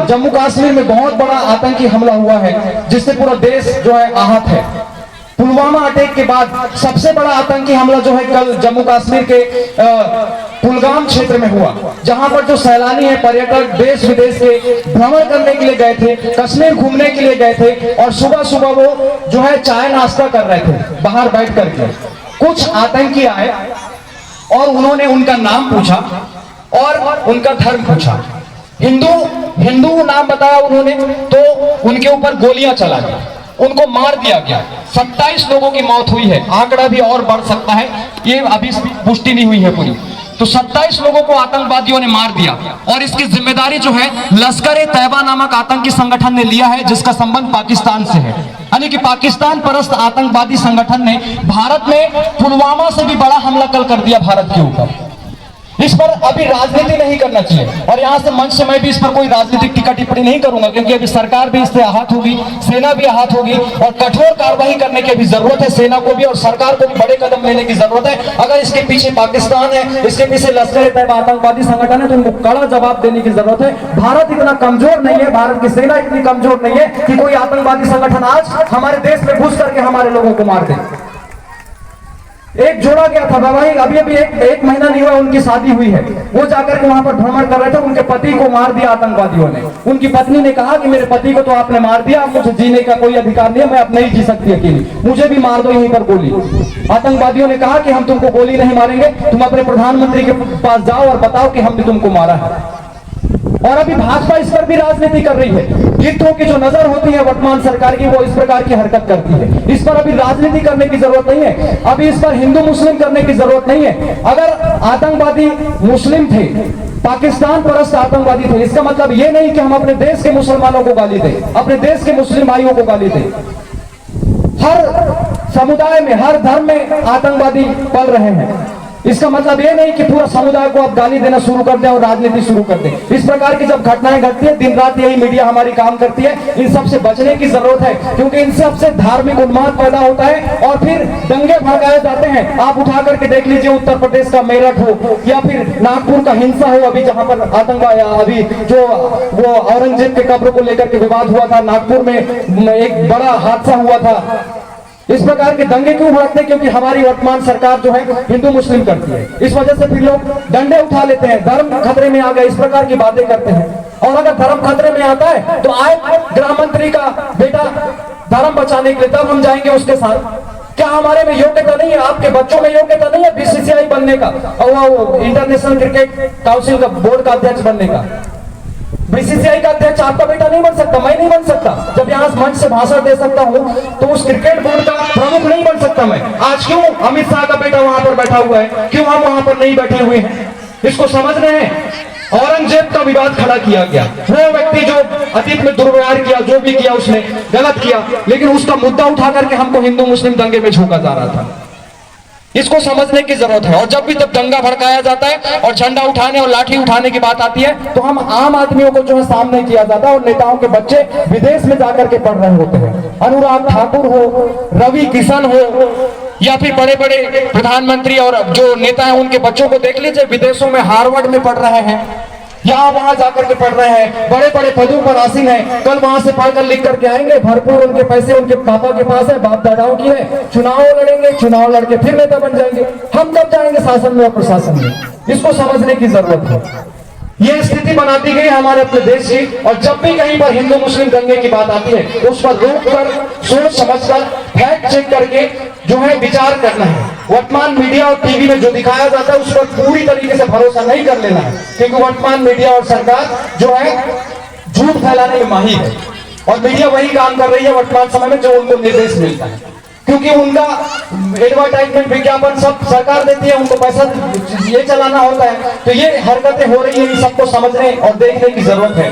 जम्मू कश्मीर में बहुत बड़ा आतंकी हमला हुआ है जिससे पूरा देश जो है आहत है। पुलवामा अटैक के बाद सबसे बड़ा आतंकी हमला जो है कल जम्मू कश्मीर के कुलगाम क्षेत्र में हुआ, जहां पर जो सैलानी है, पर्यटक देश विदेश के भ्रमण करने के लिए गए थे, कश्मीर घूमने के लिए गए थे और सुबह सुबह वो जो है चाय नाश्ता कर रहे थे बाहर बैठ करके। कुछ आतंकी आए और उन्होंने उनका नाम पूछा और उनका धर्म पूछा। हिंदू नाम बताया उन्होंने, तो उनके ऊपर गोलियां चला दी, उनको मार दिया गया। 27 लोगों की मौत हुई है, आंकड़ा भी और बढ़ सकता है, ये अभी पुष्टि नहीं हुई है पूरी। तो 27 लोगों को आतंकवादियों ने मार दिया और इसकी जिम्मेदारी जो है लश्कर-ए-तैयबा नामक आतंकी संगठन ने लिया है, जिसका संबंध पाकिस्तान से है। यानी कि पाकिस्तान परस्त आतंकवादी संगठन ने भारत में पुलवामा से भी बड़ा हमला कल कर दिया भारत के ऊपर। इस पर अभी राजनीति नहीं करना चाहिए और यहाँ से मंच से मैं भी इस पर कोई राजनीतिक टीका टिप्पणी नहीं करूंगा, क्योंकि अभी सरकार भी इससे आहत होगी, सेना भी आहत होगी और कठोर कार्रवाई करने की भी जरूरत है। सेना को भी और सरकार को भी बड़े कदम लेने की जरूरत है। अगर इसके पीछे पाकिस्तान है, इसके पीछे लश्कर-ए-तैयबा आतंकवादी संगठन है, तो उनको कड़ा जवाब देने की जरूरत है। भारत इतना कमजोर नहीं है, भारत की सेना इतनी कमजोर नहीं है कि कोई आतंकवादी संगठन आज हमारे देश में घुस करके हमारे लोगों को मार दे। एक जोड़ा गया था वैवाहिक, अभी एक महीना नहीं हुआ उनकी शादी हुई है, वो जाकर के वहां पर भ्रमण कर रहे थे, उनके पति को मार दिया आतंकवादियों ने। उनकी पत्नी ने कहा कि मेरे पति को तो आपने मार दिया, अब मुझे जीने का कोई अधिकार नहीं है, मैं अब नहीं जी सकती अकेली, मुझे भी मार दो यहीं पर गोली। आतंकवादियों ने कहा कि हम तुमको गोली नहीं मारेंगे, तुम अपने प्रधानमंत्री के पास जाओ और बताओ कि हमने तुमको मारा है। और अभी भाजपा इस पर भी राजनीति कर रही है। हितों की जो नजर होती है वर्तमान सरकार की, वो इस प्रकार की हरकत करती है। इस पर अभी राजनीति करने की जरूरत नहीं है, अभी इस पर हिंदू मुस्लिम करने की जरूरत नहीं है। अगर आतंकवादी मुस्लिम थे, पाकिस्तान परस्त आतंकवादी थे, इसका मतलब ये नहीं कि हम अपने देश के मुसलमानों को गाली दें, अपने देश के मुस्लिम भाइयों को गाली दें। हर समुदाय में, हर धर्म में आतंकवादी पल रहे हैं, इसका मतलब ये नहीं कि पूरा समुदाय को आप गाली देना शुरू कर दें और राजनीति शुरू कर दें। इस प्रकार की जब घटनाएं घटती है, दिन रात यही मीडिया हमारी काम करती है, इन सब से बचने की जरूरत है, क्योंकि इन सब से धार्मिक उन्माद पैदा होता है और फिर दंगे भड़काए जाते हैं। आप उठा करके देख लीजिए, उत्तर प्रदेश का मेरठ हो या फिर नागपुर का हिंसा हो, अभी जहां पर आतंकवादी, अभी जो वो औरंगजेब के कब्र को लेकर के विवाद हुआ था, नागपुर में एक बड़ा हादसा हुआ था। इस प्रकार के दंगे क्यों भड़कते हैं? क्योंकि हमारी वर्तमान सरकार जो है हिंदू मुस्लिम करती है, इस वजह से फिर लोग डंडे उठा लेते हैं, धर्म खतरे में आ गए, इस प्रकार की बातें करते हैं। और अगर धर्म खतरे में आता है तो आए गृह मंत्री का बेटा धर्म बचाने के लिए, तब हम जाएंगे उसके साथ। क्या हमारे में योग्यता नहीं है? आपके बच्चों में योग्यता नहीं है बीसीसीआई बनने का और वो इंटरनेशनल क्रिकेट काउंसिल का बोर्ड का अध्यक्ष बनने का? बीसीसीआई का अध्यक्ष आपका बेटा नहीं बन सकता, मैं नहीं बन सकता। जब यहाँ मंच से भाषण दे सकता हूँ तो उस क्रिकेट बोर्ड का प्रमुख नहीं बन सकता मैं। आज क्यों अमित शाह का बेटा वहां पर बैठा हुआ है, क्यों हम वहां पर नहीं बैठे हुए हैं? इसको समझ रहे हैं। औरंगजेब का विवाद खड़ा किया गया, वो व्यक्ति जो अतीत में दुर्व्यवहार किया, जो भी किया उसने गलत किया, लेकिन उसका मुद्दा उठा करके हमको हिंदू मुस्लिम दंगे में झोंका जा रहा था। इसको समझने की जरूरत है। और जब भी जब दंगा भड़काया जाता है और झंडा उठाने और लाठी उठाने की बात आती है, तो हम आम आदमियों को जो है सामने किया जाता है और नेताओं के बच्चे विदेश में जाकर के पढ़ रहे होते हैं। अनुराग ठाकुर हो, रवि किशन हो या फिर बड़े बड़े प्रधानमंत्री और जो नेता हैं, उनके बच्चों को देख लीजिए, विदेशों में हार्वर्ड में पढ़ रहे हैं, यहाँ वहां जाकर के पढ़ रहे हैं, बड़े बड़े पदों पर आसीन है। कल वहां से पढ़कर लिख करके आएंगे, भरपूर उनके पैसे उनके पापा के पास है, बाप दादाओं की है, चुनाव लड़ेंगे, चुनाव लड़के फिर नेता बन जाएंगे। हम कब जाएंगे शासन में और प्रशासन में? इसको समझने की जरूरत है। ये स्थिति बनाती गई हमारे अपने देश की। और जब भी कहीं पर हिंदू मुस्लिम दंगे की बात आती है, तो उस पर रोक कर, सोच समझकर, फैक्ट चेक करके जो है विचार करना है। वर्तमान मीडिया और टीवी में जो दिखाया जाता है उस पर पूरी तरीके से भरोसा नहीं कर लेना है, क्योंकि वर्तमान मीडिया और सरकार जो है झूठ फैलाने में माहिर है और मीडिया वही काम कर रही है वर्तमान समय में जो उनको निर्देश मिलता है, क्योंकि उनका एडवर्टाइजमेंट विज्ञापन सब सरकार देती है, उनको पैसा ये चलाना होता है। तो ये हरकतें हो रही है, इन सबको समझने और देखने की जरूरत है।